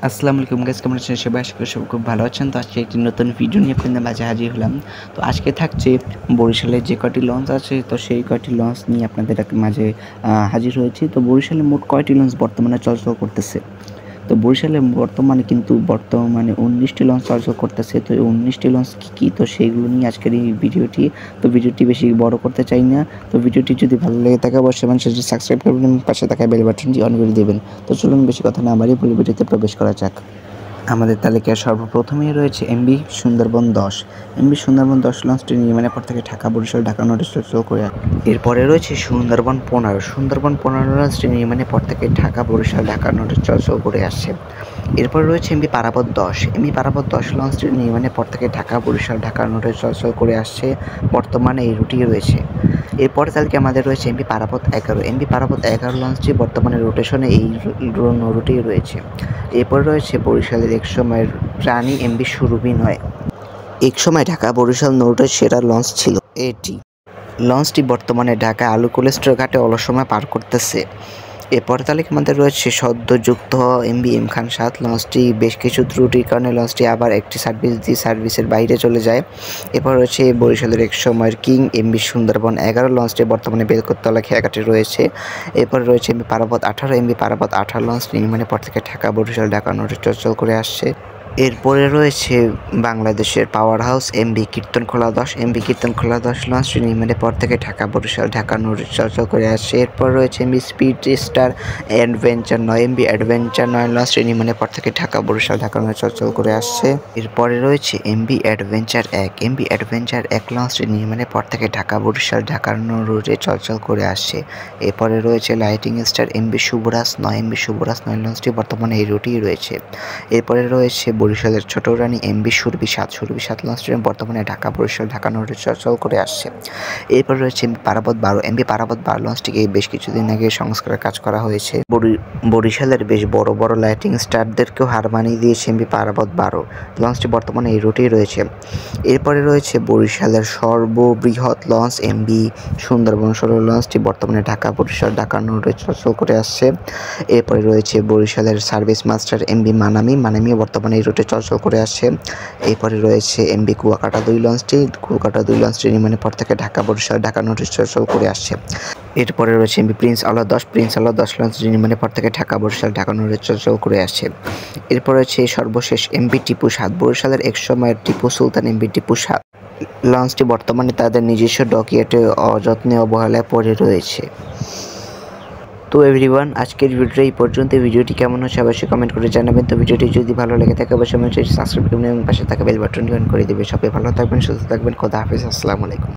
আসসালামু আলাইকুম গাইস, কেমন আছেন সবাই? আশা করি সবাই খুব ভালো আছেন। তো আজকে একটি নতুন ভিডিও নিয়ে আপনাদের মাঝে হাজির হলাম। তো আজকে থাকছে বরিশালের যে কয়টি লঞ্চ আছে, তো সেই কয়টি লঞ্চ নিয়ে আপনাদের মাঝে হাজির হয়েছি। তো বরিশালে মোট কয়টি লঞ্চ বর্তমানে চলাচল করতেছে? তো বরিশালে বর্তমানে 19টি লঞ্চ চলাচল করতেছে। তো এই 19টি লঞ্চ কী তো সেইগুলো নিয়ে আজকের এই ভিডিওটি। তো ভিডিওটি বেশি বড় করতে চাই না। তো ভিডিওটি যদি ভালো লেগে থাকে অবশ্যই মানুষের সাবস্ক্রাইব করবেন এবং পাশে থাকা বেল বাটনটি অন করে দেবেন। তো চলুন বেশি কথা না বাড়িয়ে মূল ভিডিওতে প্রবেশ করা যাক। আমাদের তালিকায় সর্বপ্রথমেই রয়েছে এমভি সুন্দরবন 10। এমভি সুন্দরবন 10 লঞ্চটি নির্মাণের পর থেকে ঢাকা, বরিশাল, ঢাকা নদী চলাচল করে। এরপরে রয়েছে সুন্দরবন 15। সুন্দরবন 15 লঞ্চটি নির্মাণের পর থেকে ঢাকা, বরিশাল, ঢাকা নদী চলাচল করে আসছে। এরপরে রয়েছে এমভি পারাবত 10। এমভি পারাবত 10 লঞ্চটি নির্মাণের পর থেকে ঢাকা, বরিশাল, ঢাকা নদী চলাচল করে আসছে। বর্তমানে এই রুটই রয়েছে। এরপরে তালিকায় আমাদের রয়েছে এমভি পারাবত 11। এমভি পারাবত 11 লঞ্চটি বর্তমানে রোটেশনে এই রুটেই রয়েছে। এরপরে রয়েছে বরিশালের একসময়ের রানী এমভি সুরভি 9। একসময় ঢাকা বরিশাল নৌরুটের সেরা লঞ্চ ছিল এটি। লঞ্চটি বর্তমানে ঢাকা আলু কোলেস্টর ঘাটে অলস সময় পার করতেছে। এরপরে তালিকার মধ্যে রয়েছে সদ্যযুক্ত এমভি এম খান 7। লঞ্চটি বেশ কিছু ত্রুটির কারণে লঞ্চটি আবার একটি সার্ভিসের বাইরে চলে যায়। এরপর রয়েছে বরিশালের এক সময়ের কিং এমভি সুন্দরবন 11। লঞ্চটি বর্তমানে বেলকোটতলা খেয়াঘাটে রয়েছে। এরপর রয়েছে MV Parabat 18। MV Parabat 18 launch নির্মাণের পর থেকে ঢাকা, বরিশাল, ঢাকা নদী চলাচল করে আসছে। এরপরে রয়েছে বাংলাদেশের power house MV Kirtankhola 10। MV Kirtankhola 10 লঞ্চটি নির্মাণের পর থেকে ঢাকা, বরিশাল, ঢাকা নদী চলাচল করে আসছে। এরপর রয়েছে MV speed star adventure 9। MV adventure 9 লঞ্চটি নির্মাণের পর থেকে ঢাকা, বরিশাল, ঢাকা নদী চলাচল করে আসছে। এরপরে রয়েছে এমভি অ্যাডভেঞ্চার 1। এমভি অ্যাডভেঞ্চার 1 লঞ্চটি নির্মাণের পর থেকে ঢাকা, বরিশাল, ঢাকা নদী চলাচল করে আসছে। এরপরে রয়েছে lighting star MV Shubhraj 9। MV Shubhraj 9 লঞ্চটি বর্তমানে এই রুটেই রয়েছে। এরপরে রয়েছে বরিশালের ছোট রানী এমভি সুরভি 7। সুরভি 7 লঞ্চটি বর্তমানে ঢাকা, বরিশাল, ঢাকা নদী চলাচল করে আসছে। এরপর রয়েছে এমভি পারাবত 12। এমভি পারাবত 12 লঞ্চটিকে বেশ কিছুদিন আগে সংস্কারের কাজ করা হয়েছে। বরিশালের বেশ বড় বড় লাইটিং স্টারদেরকেও হার মানিয়ে দিয়েছে এমভি পারাবত 12 লঞ্চটি বর্তমানে এই রুটেই রয়েছে। এরপরে রয়েছে বরিশালের সর্ববৃহৎ লঞ্চ এমভি সুন্দরবন 16 লঞ্চটি বর্তমানে ঢাকা, বরিশাল, ঢাকা নদী চলাচল করে আসছে। এরপরে রয়েছে বরিশালের সার্ভিস মাস্টার এমভি মানামিও বর্তমানে এই রুটে চলাচল করে আসছে। এরপরে রয়েছে এমভি কুয়াকাটা 2 লঞ্চটি নির্মাণের পর থেকে ঢাকা, বরিশাল, ঢাকা নদী চলাচল করে আসছে। এরপরে রয়েছে এমভি প্রিন্স আলো 10। প্রিন্স আলো 10 লঞ্চটি নির্মাণের পর থেকে ঢাকা, বরিশাল, ঢাকা নদী চলাচল করে আসছে। এরপর রয়েছে সর্বশেষ এমভি টিপু 7। বরিশালের এক সময়ের টিপু সুলতান এমভি টিপু 7 লঞ্চটি বর্তমানে তাদের নিজস্ব ডকিয়ার্ডে অযত্নে অবহেলায় পড়ে রয়েছে। তো এভরিওয়ান, আজকের ভিডিওটা এই পর্যন্ত। ভিডিওটি কেমন হচ্ছে অবশ্যই কমেন্ট করে জানাবেন। তো ভিডিওটি যদি ভালো লেগে থাকে অবশ্যই সাবস্ক্রাইব করবেন এবং পাশে থাকা বেল বাটনটি অন করে দেবেন। সবাই ভালো থাকবেন, সুস্থ থাকবেন। খোদা হাফেজ, আসসালামু আলাইকুম।